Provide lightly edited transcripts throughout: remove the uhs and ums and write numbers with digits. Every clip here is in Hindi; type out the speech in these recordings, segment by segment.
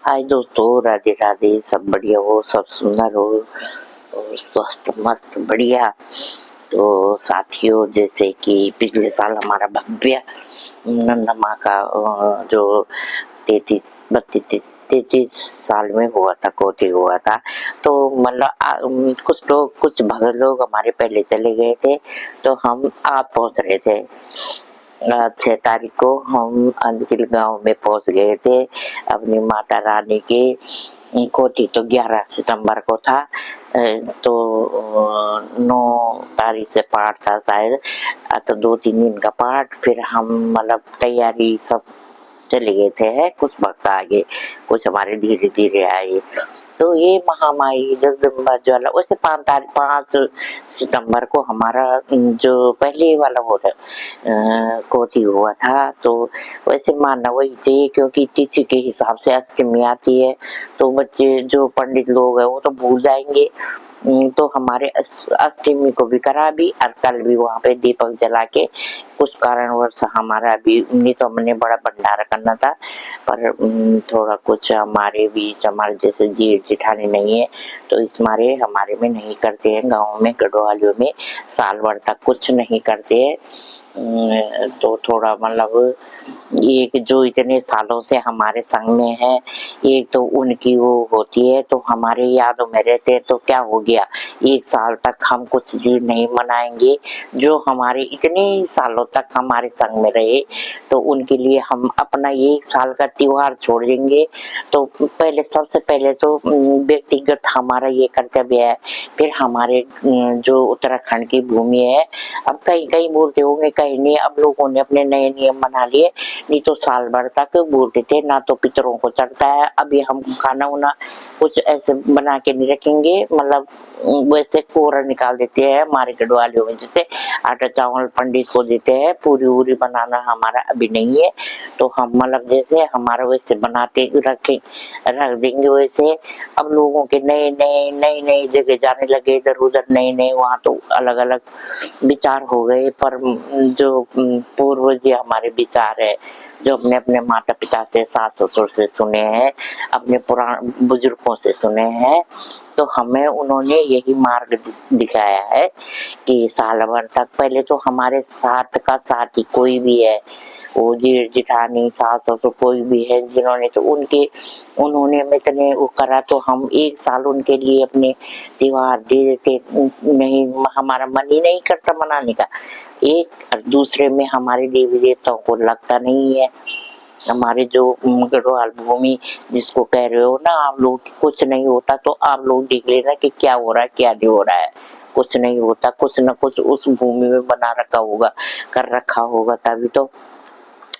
हाय दोस्तों, राधे राधे। सब बढ़िया हो, सब सुंदर हो और स्वस्थ मस्त बढ़िया। तो साथियों, जैसे कि पिछले साल हमारा भव्य नंदा माँ का जो 33 साल में हुआ था, कोठी हुआ था। तो मतलब कुछ भगत लोग हमारे पहले चले गए थे, तो हम आप पहुंच रहे थे। 6 तारीख को हम अंधकिल गांव में पहुंच गए थे अपनी माता रानी की कोठी। तो 11 सितंबर को था। तो 9 तारीख से पाठ था शायद। तो 2-3 दिन का पाठ, फिर हम मतलब तैयारी सब चले गए थे। कुछ भक्त आगे, कुछ हमारे धीरे धीरे आए। तो ये महामाई जगदम्बा ज्वाला वैसे 5 सितंबर को हमारा जो पहले वाला वो कोठी हुआ था। तो वैसे मानना वही चाहिए, क्योंकि तिथि के हिसाब से अष्टमी आती है। तो बच्चे जो पंडित लोग है वो तो भूल जाएंगे। तो हमारे अष्टमी को भी करा भी, और कल भी वहाँ पे दीपक जला के कुछ कारणवश हमारा भी, नहीं तो हमने बड़ा भंडारा करना था, पर थोड़ा कुछ हमारे बीच, हमारे जैसे जेठ जेठानी नहीं है, तो इस मारे हमारे में नहीं करते हैं। गाँव में गढ़वालियों में साल भर तक कुछ नहीं करते हैं। तो थोड़ा मतलब एक जो इतने सालों से हमारे संग में है, एक तो उनकी वो होती है, तो हमारे यादों में रहते हैं। तो क्या हो गया, 1 साल तक हम कुछ दिन नहीं मनाएंगे। जो हमारे इतने सालों तक हमारे संग में रहे, तो उनके लिए हम अपना 1 साल का त्योहार छोड़ देंगे। तो पहले, सबसे पहले तो व्यक्तिगत हमारा ये कर्तव्य है। फिर हमारे जो उत्तराखंड की भूमि है, अब कहीं कहीं बोलते होंगे, कहीं नहीं। अब लोगों ने अपने नए नियम बना लिए, नहीं तो साल भर तक बोलते थे ना तो पितरों को चढ़ता है। अभी हम खाना उना कुछ ऐसे बना के नहीं रखेंगे, मतलब वैसे कोरा निकाल देते हैं हमारे गढ़वालियों में, जैसे आटा चावल पंडित को देते हैं। पूरी वूरी बनाना हमारा अभी नहीं है। तो हम मतलब जैसे हमारा वैसे बनाते रख देंगे वैसे। अब लोगों के नई नई जगह जाने लगे, इधर उधर नए नए, वहाँ तो अलग अलग विचार हो गए। पर जो पूर्वज हमारे विचार है, जो अपने अपने माता पिता से, सास ससुर से सुने हैं, अपने पुराण बुजुर्गों से सुने हैं, तो हमें उन्होंने यही मार्ग दिखाया है कि साल भर तक, पहले तो हमारे साथ का साथी कोई भी है, वो जेठ जेठानी सास ससुर कोई भी है, जिन्होंने तो उन्होंने में इतने वो करा, तो हम 1 साल उनके लिए अपने त्योहार दे देते। नहीं, हमारा मन ही नहीं करता मनाने का। एक और दूसरे में हमारे देवी देवताओं को लगता नहीं है। हमारे जो गढ़वाल भूमि जिसको कह रहे हो ना आप लोग, कुछ नहीं होता तो आप लोग देख लेना कि क्या हो रहा है क्या नहीं हो रहा है। कुछ नहीं होता, कुछ न कुछ उस भूमि में बना रखा होगा, कर रखा होगा, तभी तो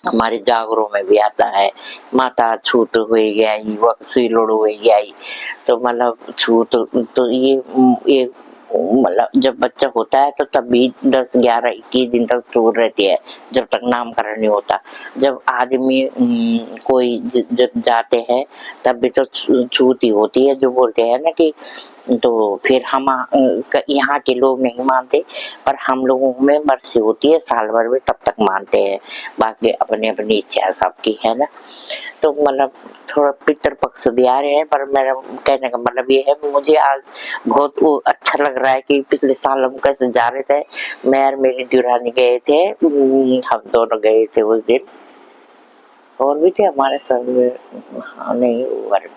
हमारे जागरों में भी आता है। माता छूत हो गया, सिलोड़ हो गया। तो मतलब छूत, तो ये मतलब जब बच्चा होता है तो तब भी 10, 11, 21 दिन तक छूट रहती है, जब तक नामकरण नहीं होता। जब आदमी कोई जब जाते हैं, तब भी तो छूत ही होती है, जो बोलते हैं ना कि। तो फिर हम यहाँ के लोग नहीं मानते, पर हम लोगों में बरसी होती है साल भर में, तब तक मानते हैं। बाकी अपनी अपनी इच्छा सबकी है ना। तो मतलब थोड़ा पितृ पक्ष भी आ रहे हैं, पर मेरा कहने का मतलब ये है, मुझे आज बहुत वो अच्छा लग रहा है कि पिछले साल हम कैसे जा रहे थे। मैं और मेरी दुरानी गए थे, हम दोनों गए थे उस दिन। और भी थे हमारे संग में, हाँ नहीं और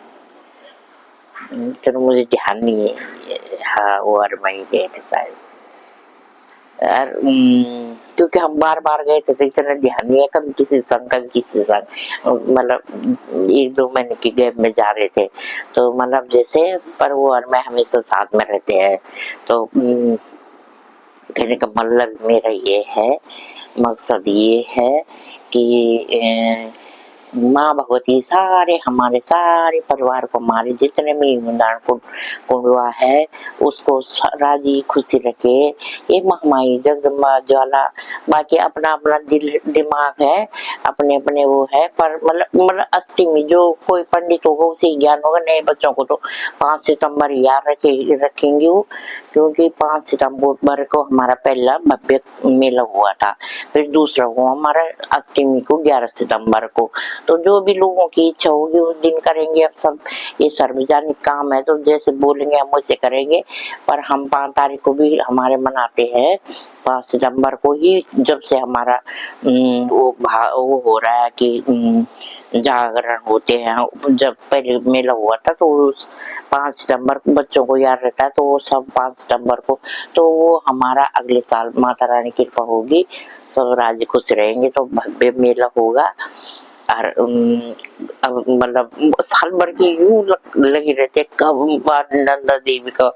चलो मुझे ध्यान नहीं है। हाँ, वो और वही गए थे शायद। यार क्योंकि हम बार बार गए थे तो इतना ध्यान नहीं है, कभी किसी संग कभी किसी संग, मतलब 1-2 महीने की गैप में जा रहे थे। तो मतलब जैसे, पर वो और मैं हमेशा साथ में रहते हैं। तो कहने का मतलब मेरा ये है, मकसद ये है कि माँ भगवती सारे हमारे सारे परिवार को, हमारे जितने भी कुंडवा है, उसको राजी खुशी रखे। ये महामाई जगदम्बा ज्वाला, बाकी अपना अपना दिल दिमाग है, अपने अपने वो है। पर मतलब अष्टमी जो कोई पंडित होगा उसे ज्ञान होगा, नए बच्चों को तो 5 सितंबर याद रखेंगे वो, क्योंकि 5 सितंबर को हमारा पहला भव्य मेला हुआ था। फिर दूसरा हुआ हमारा अष्टमी को 11 सितंबर को। तो जो भी लोगों की इच्छा होगी उस दिन करेंगे। अब सब ये सार्वजनिक काम है तो जैसे बोलेंगे हम वैसे करेंगे। पर हम 5 तारीख को भी हमारे मनाते हैं, 5 सितंबर को ही, जब से हमारा वो हो रहा है कि जागरण होते हैं। जब पहले मेला हुआ था तो 5 सितंबर को बच्चों को याद रहता है, तो वो सब 5 सितंबर को, तो वो हमारा अगले साल माता रानी की कृपा होगी, सब राज्य खुश रहेंगे तो भव्य मेला होगा। और अब मतलब साल भर की यूं लगी रहती है कब बार नंदा देवी का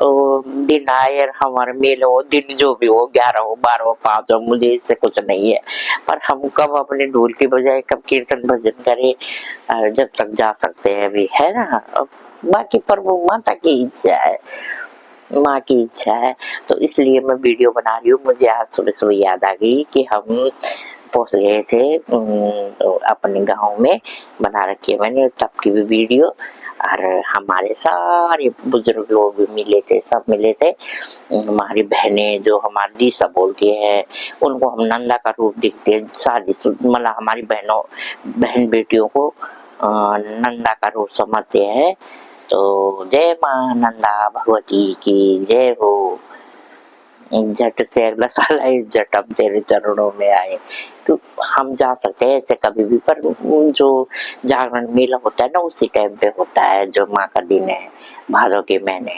दिन आए और हमारा मेला हो, दिन जो भी हो, 11 हो, 12 हो, 5 हो, मुझे इससे कुछ नहीं है। पर हम कब अपने ढोल की बजाय कब कीर्तन भजन करें, जब तक जा सकते हैं अभी, है ना। अब बाकी प्रभु माता की इच्छा है, माँ की इच्छा है, तो इसलिए मैं वीडियो बना रही हूँ। मुझे आज सुबह सुबह याद आ गई कि हम पहुंच गए थे अपने गांव में, बना रखी है मैंने तब की भी वीडियो। और हमारे सारे बुजुर्ग लोग भी मिले थे, सब मिले थे। हमारी बहनें जो हमारी दी सब बोलती है, उनको हम नंदा का रूप दिखते हैं, मतलब हमारी बहन बेटियों को नंदा का रूप समझते हैं। तो जय माँ नंदा भगवती की जय हो। झट से अगला साल आए, झट हम तेरे चरणों में आए। तो हम जा सकते हैं ऐसे कभी भी, पर जो जागरण मेला होता है ना उसी टाइम पे होता है, जो माँ का दिन है, भादों के महीने।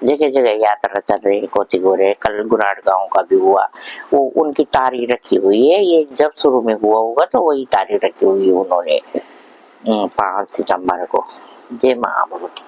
जगह जगह यात्रा चल रही है, कोती गोरे, कल गुराड़ गांव का भी हुआ, वो उनकी तारीख रखी हुई है। ये जब शुरू में हुआ होगा तो वही तारीख रखी हुई है उन्होंने 5 सितंबर को। जय माँ भगवती।